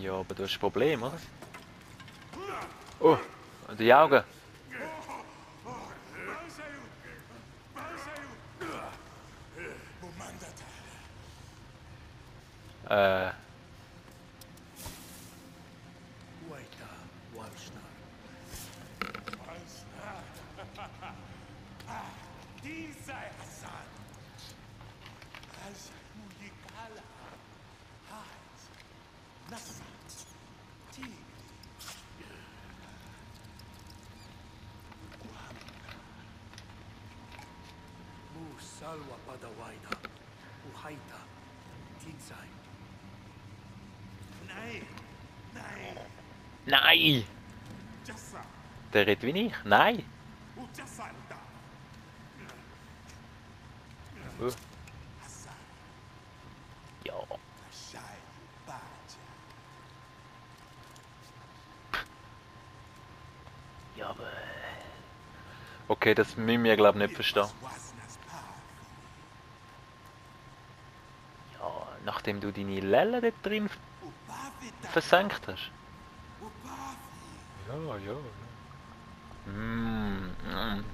Ja, aber du hast ein Problem, oder? Oh, die Augen. Äh, Waita, Walshnar. Dieser Hassan. Als Mujikala. Haz. Nassa. Tigri. Salwa Padawaida. Uhaita. Tinsai. Nein. Nein. nein! Jassa. Der redet wie ich. Nein! Ujassalta. Oh, Hassan. ja. Ashai. Baja. Ja, aber... Okay, das müssen wir, glaube ich, nicht verstehen. Wasnas Path. Ja, nachdem du deine Lelle dort drin Upavita. versenkt hast. Upavi. Ja, ja. Mm, mm,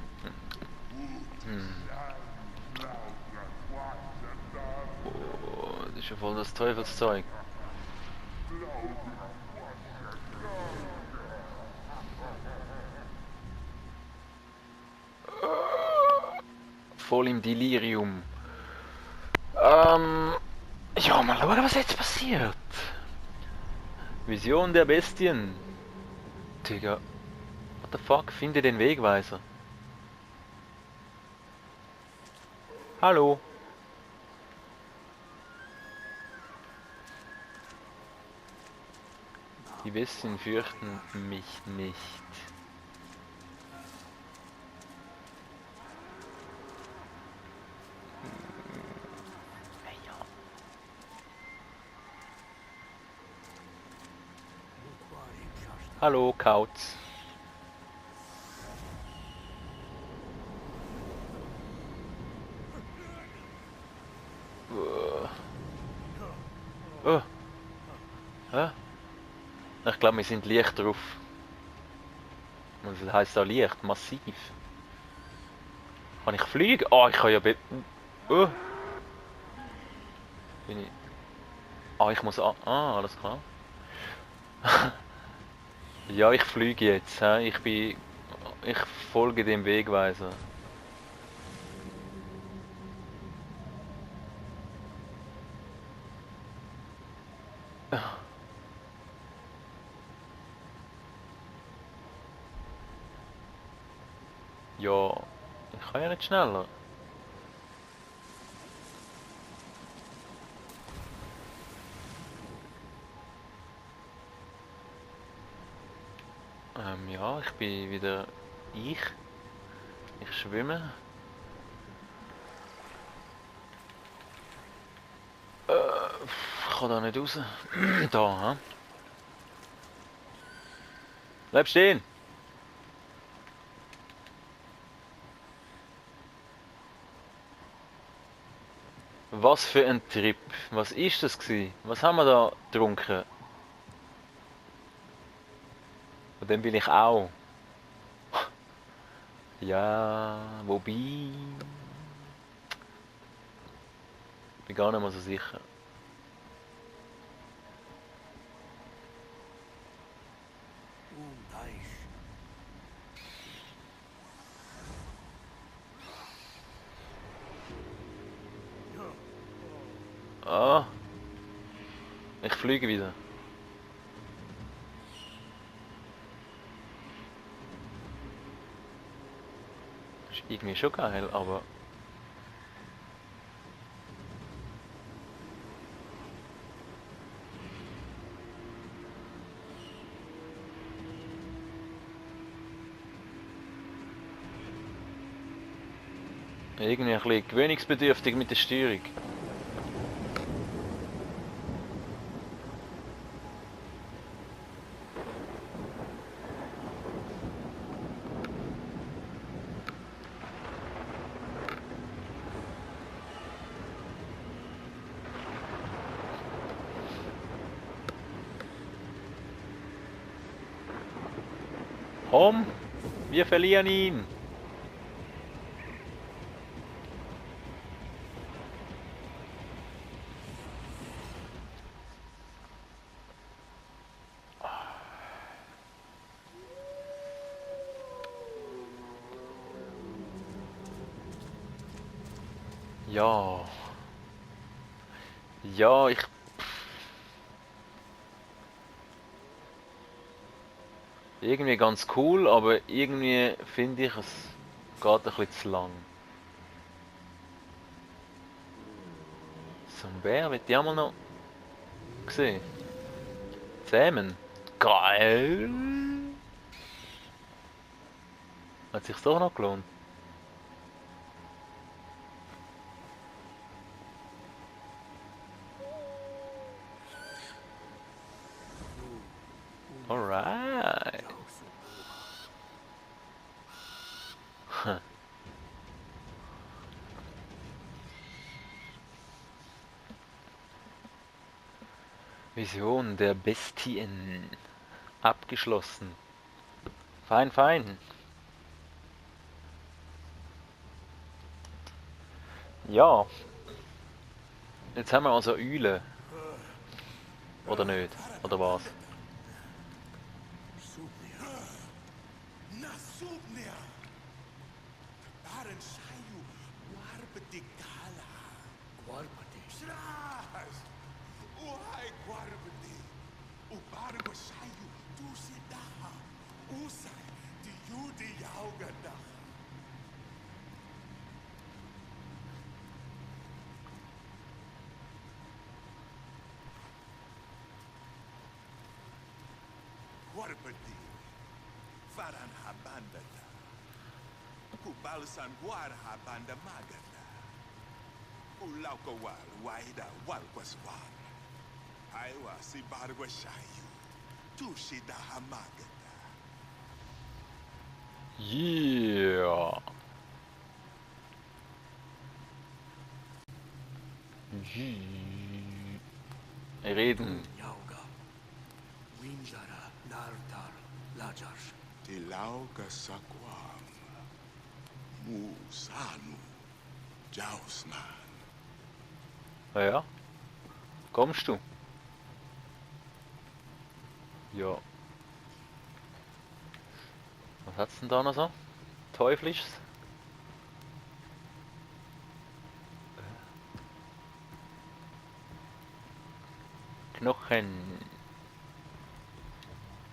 oh, das ist ja voll das Teufelszeug. Voll im Delirium. Ja, mal schauen, was jetzt passiert. Vision der Bestien. Digga. What the fuck? Finde den Wegweiser. Hallo. Die Bestien fürchten mich nicht. Ja. Hallo, Kauz. Oh. Hä? Ich glaube, wir sind leicht drauf. Was heisst da leicht? Massiv. Kann ich fliegen? Ah, ich kann ja... Oh. Bin ich... Ah, ich muss... Ah, alles klar. Ja, ich fliege jetzt. Hä? Ich folge dem Wegweiser. Ja, ich kann ja nicht schneller. Ja, ich bin wieder ich. Ich schwimme. Ich kann da nicht raus. Da, hä? Bleib stehen! Was für ein Trip. Was ist das gewesen? Was haben wir da getrunken? Von dem will ich auch. Ja, wobei... Bin gar nicht mal so sicher. Daish. Ah, ich fliege wieder. Ist irgendwie schon geil, aber... Irgendwie ein bisschen gewöhnungsbedürftig mit der Steuerung. Komm! Wir verlieren ihn! Ja. Ja, ich... Irgendwie ganz cool, aber irgendwie finde ich, es geht ein bisschen zu lang. So ein Bär wird ich auch mal noch sehen. Zähmen. Geil! Hat sich's doch noch gelohnt. Alright. Vision der Bestien. Abgeschlossen. Fein, fein. Ja. Jetzt haben wir also Eule. Oder nicht? Oder was? Subnia. Na Subnia. Baran Shayu. Warbati Kala. Guarpati. Shras. Uhai Warbati. Ubargo Shayu. Tusidaha. Usai. Di Yaugadaha. Warbati. Faran Habandata. Kubalsan War Habanda Magata. Ulaukawal Waida Walkwaswal. Aiwa si Bargwa Shayu. Tushida Hamagata. Yeah. Reden. Yauga. Winjara. Nartar. Lajarsh. Tilauga Sakwam. Musanu. Jausman. Ja. Kommst du? Ja. Was hat's denn da noch so? Teuflischs? Knochen.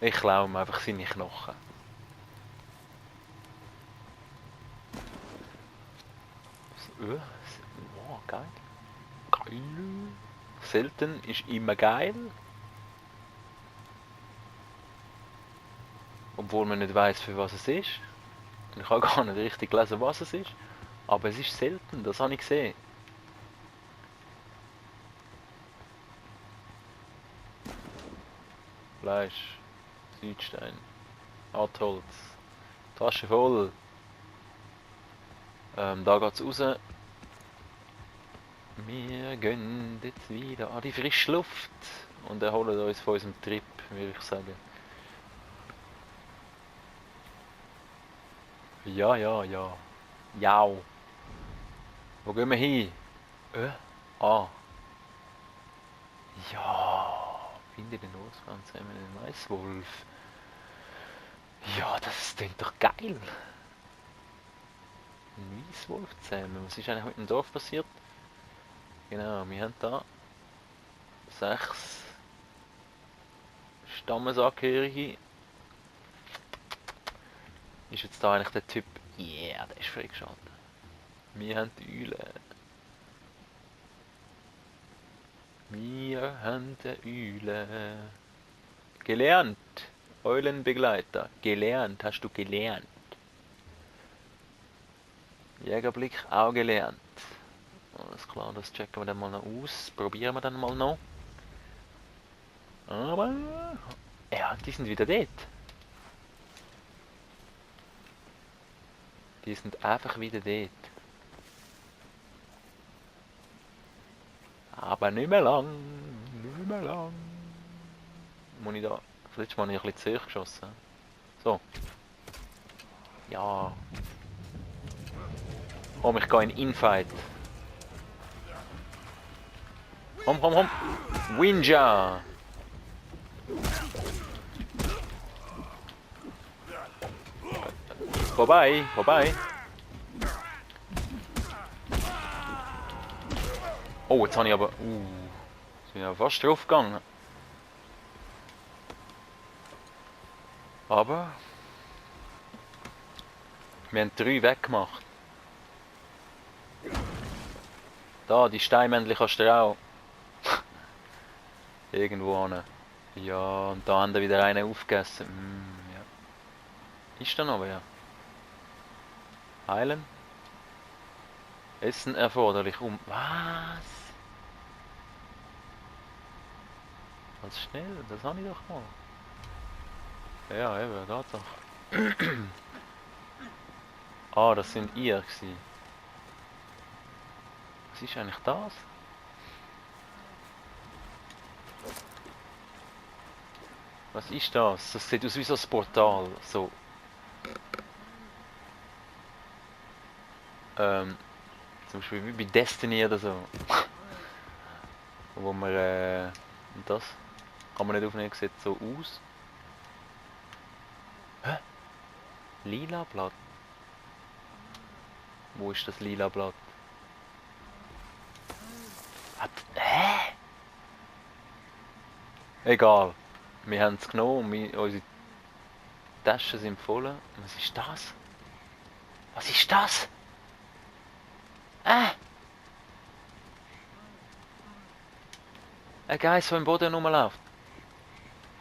Ich klaue ihm einfach seine Knochen. Wow, geil. Geil. Selten ist immer geil. Obwohl man nicht weiß, für was es ist. Und ich habe gar nicht richtig gelesen, was es ist. Aber es ist selten, das habe ich gesehen. Fleisch, Südstein, Hartholz, Tasche voll. Da geht's raus. Wir gehen jetzt wieder an die frische Luft und erholen uns von unserem Trip, würde ich sagen. Ja, ja, ja. Ja. Wo gehen wir hin? Ah. Ja. Finde den Ostwand zusammen den Weißwolf. Ja, das klingt doch geil. Ein Weißwolf zusammen. Was ist eigentlich mit dem Dorf passiert? Genau, wir haben da 6 Stammesangehörige. Ist jetzt da eigentlich der Typ? Yeah, der ist freigeschaltet. Wir haben die Eule. Wir haben die Eule. Gelernt. Eulenbegleiter. Gelernt. Hast du gelernt? Jägerblick auch gelernt. Alles klar, das checken wir dann mal noch aus. Probieren wir dann mal noch. Aber... Ja, die sind wieder dort. Die sind einfach wieder dort. Aber nicht mehr lang. Nicht mehr lang. Muss ich da... Das letzte Mal habe ich ein bisschen zu hoch geschossen. So. Ja. Komm, ich gehe in Infight. Komm, komm, komm. Winja. Vorbei, vorbei. Oh, jetzt habe ich aber... Jetzt bin ich ja fast drauf gegangen. Aber... Wir haben 3 weggemacht. Da, die Steinmännchen kannst du auch... Irgendwo hin. Ja, und da haben wir wieder einen aufgegessen. Ja. Ist da noch wer? Heilen? Essen erforderlich. Was? Ganz schnell, das habe ich doch mal. Ja, eben, da doch. Ah, das sind ihr gewesen. Was ist eigentlich das? Was ist das? Das sieht aus wie so ein Portal. So. Zum Beispiel wie bei Destiny oder so. Wo man das kann man nicht aufnehmen, sieht so aus. Hä? Lila Blatt. Wo ist das lila Blatt? Hä? Egal. Wir haben es genommen und unsere Taschen sind voll. Was ist das? Was ist das? Ein Geist, der im Boden rumläuft.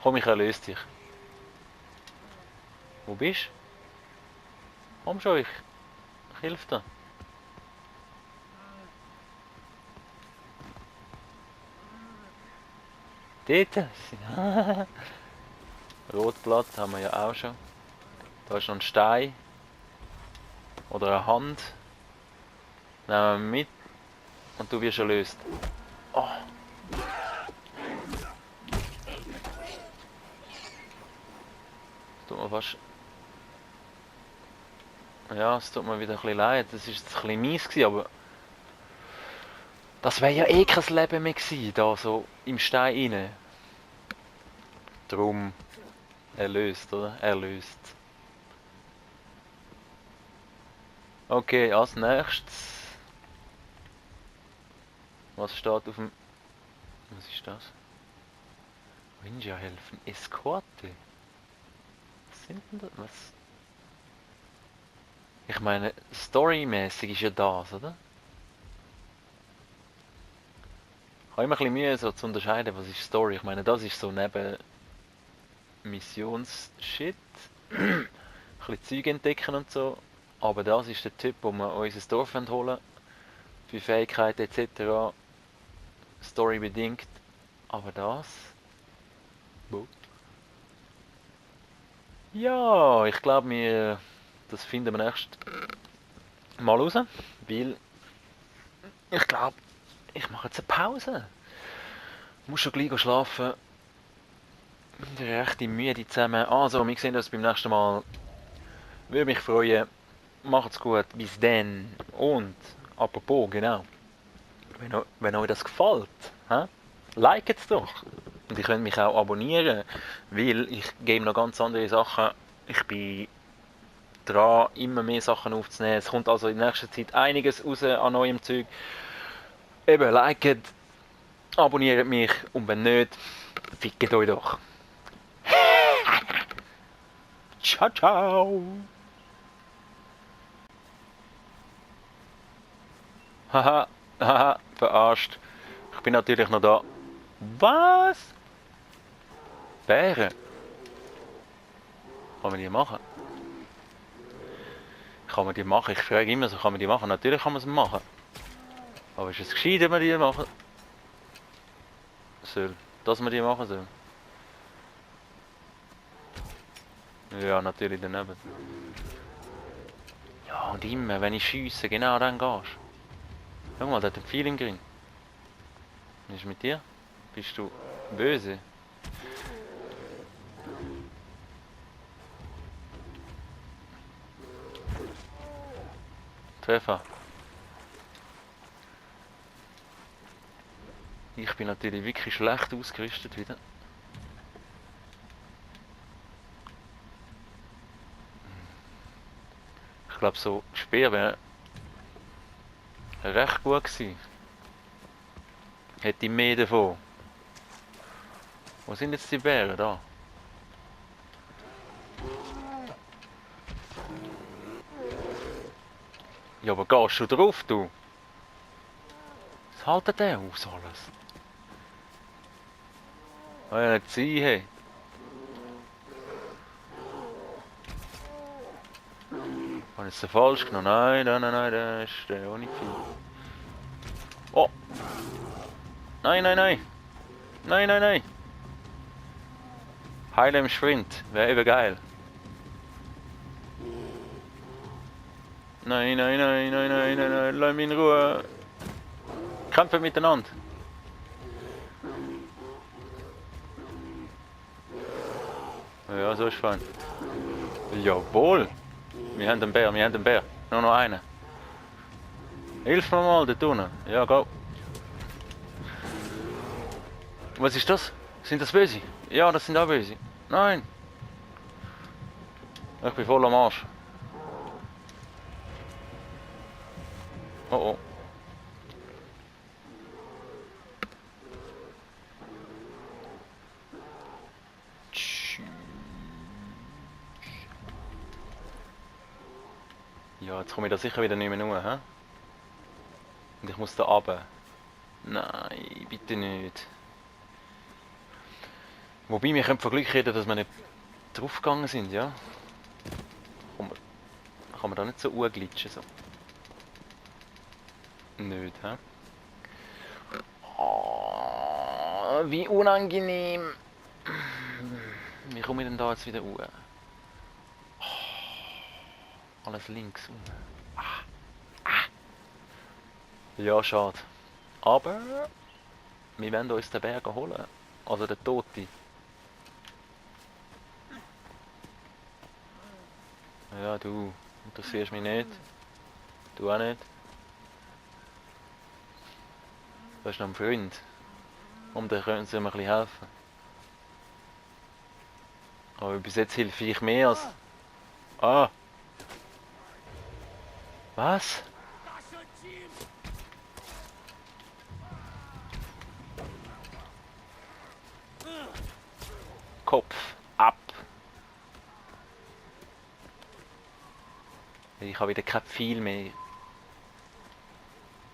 Komm, ich erlöse dich. Wo bist du? Komm schon, ich helfe dir. Dort? Rotblatt haben wir ja auch schon. Da ist noch ein Stein. Oder eine Hand. Nehmen wir mit. Und du wirst erlöst. Oh. Das tut mir fast... Ja, es tut mir wieder ein bisschen leid. Das war jetzt ein bisschen mies gewesen, aber... Das wäre ja eh kein Leben mehr gewesen, da so im Stein rein. Drum... Erlöst, oder? Erlöst. Okay, als nächstes... Was steht auf dem... Was ist das? Ninja helfen. Eskorte. Was sind denn das? Was? Ich meine, storymäßig ist ja das, oder? Ich habe immer ein bisschen Mühe so zu unterscheiden, was ist Story. Ich meine, das ist so neben Missions-Shit. Ein bisschen Zeug entdecken und so. Aber das ist der Typ, wo wir unser Dorf holen wollen. Für Fähigkeiten etc. Story bedingt. Aber das... Wo? Ja, ich glaube, das finden wir nächstes Mal raus. Weil ich glaube, ich mache jetzt eine Pause. Ich muss schon gleich schlafen. Ich bin recht müde zusammen. Also, wir sehen uns beim nächsten Mal. Würde mich freuen. Macht's gut. Bis dann. Und, apropos, genau. Wenn euch das gefällt, liket es doch. Und ihr könnt mich auch abonnieren, weil ich gebe noch ganz andere Sachen. Ich bin dran, immer mehr Sachen aufzunehmen. Es kommt also in nächster Zeit einiges raus an neuem Zeug. Eben, liket, abonniert mich und wenn nicht, fickt euch doch. Ciao, ciao. Haha, haha, verarscht. Ich bin natürlich noch da. Was? Bären? Kann man die machen? Kann man die machen? Ich frage immer so, kann man die machen? Natürlich kann man sie machen. Aber ist es gescheit, wenn man die machen soll? Dass man die machen soll? Ja, natürlich daneben. Ja, und immer, wenn ich schiesse, genau dann gehst. Schau mal, der hat ein Pfeil im Grin. Was ist mit dir? Bist du böse? Treffer. Ich bin natürlich wirklich schlecht ausgerüstet wieder. Ich glaube, so Speer wäre recht gut gewesen. Hätte ich mehr davon. Wo sind jetzt die Bären da? Ja, aber gehst du drauf, du? Was haltet der aus alles? Kann ja nicht sein, hey. Habe ich es falsch genommen? Nein, nein, nein, nein, das ist der auch nicht viel. Oh! Nein, nein, nein! Nein, nein, nein! Heile im Sprint, wäre eben geil. Nein, nein, nein, nein, nein, nein, nein, lass mich in Ruhe. Kämpfen miteinander. Ja, so ist fein. Jawohl! Wir haben den Bär, wir haben den Bär. Nur noch einen. Hilf mir mal da unten. Ja, go. Was ist das? Sind das Böse? Ja, das sind auch Böse. Nein! Ich bin voll am Arsch. Oh oh. Ja, jetzt komme ich da sicher wieder nicht mehr nur, hä? Und ich muss da runter. Nein, bitte nicht. Wobei, wir können von Glück reden, dass wir nicht draufgegangen sind, ja? Kann man da nicht so glitschen so? Nicht, hä? Oh, wie unangenehm. Wie komme ich denn da jetzt wieder hoch? Alles links unten. Ja, schade. Aber wir werden uns den Berg holen. Also den Toten. Ja, du interessierst mich nicht. Du auch nicht. Du hast noch einen Freund. Und den können sie mir ein bisschen helfen. Aber bis jetzt helfe ich mehr als... Ah! Was? Kopf ab! Ich habe wieder kein Pfeil mehr.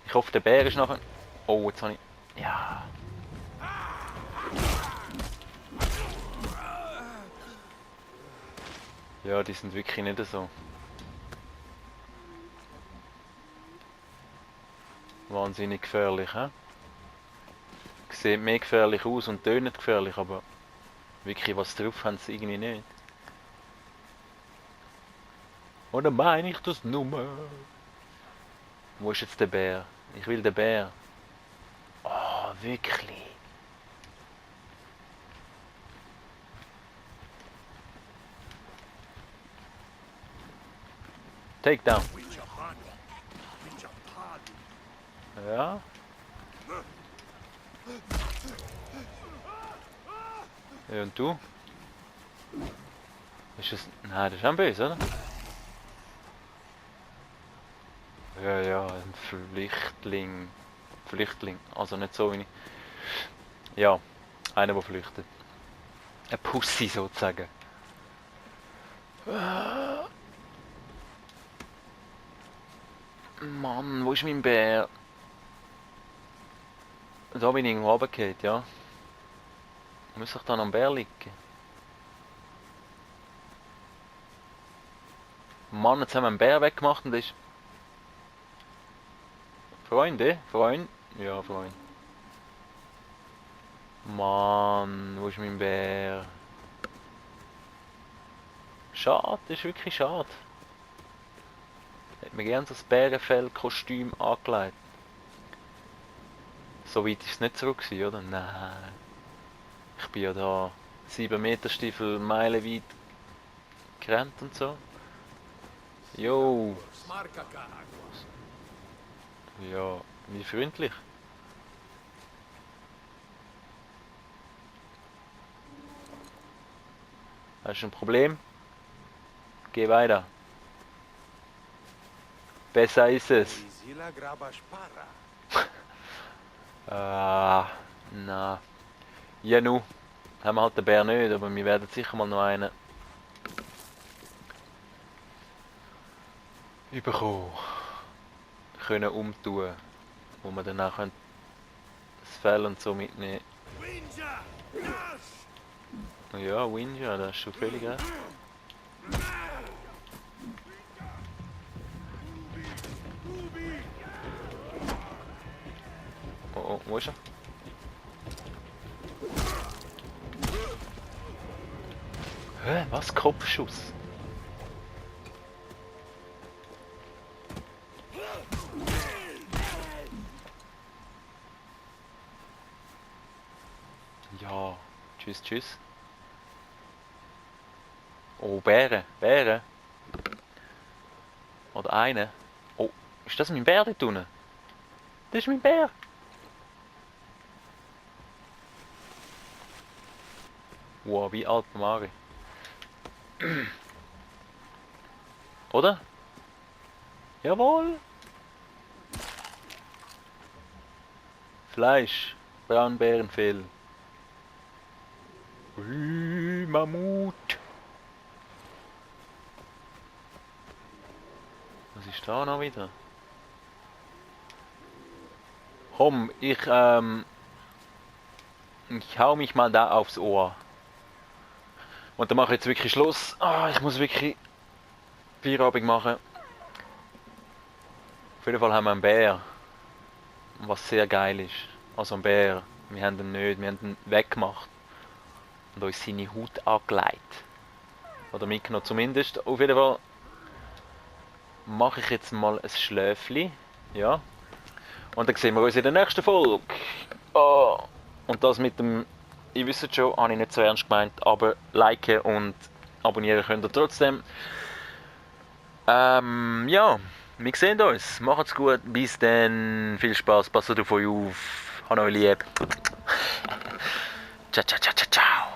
Ich hoffe, der Bär ist nachher... Oh, jetzt habe ich... Ja... Ja, die sind wirklich nicht so. Wahnsinnig gefährlich, hä? Sieht mehr gefährlich aus und tönt gefährlich, aber wirklich was drauf haben sie irgendwie nicht. Oder meine ich das nur? Wo ist jetzt der Bär? Ich will den Bär. Oh, wirklich? Take down. Ja. Ja, und du? Ist das... Nein, das ist ein Böse, oder? Ja, ja, ein Flüchtling. Flüchtling, also nicht so wie ich. Ja, einer, der flüchtet. Ein Pussy sozusagen. Mann, wo ist mein Bär? Da bin ich irgendwo runtergefallen, ja. Muss ich dann am Bär liegen? Mann, jetzt haben wir einen Bär weggemacht und das ist... Freunde? Freund? Ja, Freund. Mann, wo ist mein Bär? Schade, das ist wirklich schade. Hätte mir gerne so das Bärenfell-Kostüm angelegt. So weit ist es nicht zurück, oder? Nein. Ich bin ja da 7 Meter Stiefel meilenweit gerannt und so. Jo, Smarkaka Aquas. ja, wie freundlich. Hast du ein Problem? Geh weiter. Besser ist es. Isila Grabaspara. Na. Ja nu. Haben wir halt den Bär nicht, aber wir werden sicher mal noch einen bekommen. Können umtun. Wo wir dann auch das Fell und so mitnehmen. Winja! Nash! Ja, Winja, das ist schon völlig recht. Oh, oh, wo ist er? Hä, was? Kopfschuss? Ja, tschüss, tschüss. Oh, Bären, Bären. Oder eine. Oh, ist das mein Bär dort unten? Das ist mein Bär. Wow, wie alt Mari. Oder? Jawohl. Fleisch. Braunbärenfell. Mammut. Was ist da noch wieder? Komm, ich hau mich mal da aufs Ohr. Und dann mache ich jetzt wirklich Schluss. Ah, ich muss wirklich Feierabend machen. Auf jeden Fall haben wir einen Bär. Was sehr geil ist. Also ein Bär. Wir haben ihn nicht, wir haben ihn weggemacht. Und uns seine Haut angelegt. Oder mitgenommen zumindest. Auf jeden Fall mache ich jetzt mal ein Schläfli. Ja. Und dann sehen wir uns in der nächsten Folge. Oh. Und das mit dem, ihr wisst schon, habe ich nicht so ernst gemeint, aber liken und abonnieren könnt ihr trotzdem. Ja, wir sehen uns. Macht's gut, bis dann. Viel Spaß, passt auf euch auf. Hab euch lieb. Ciao, ciao, ciao, ciao, ciao.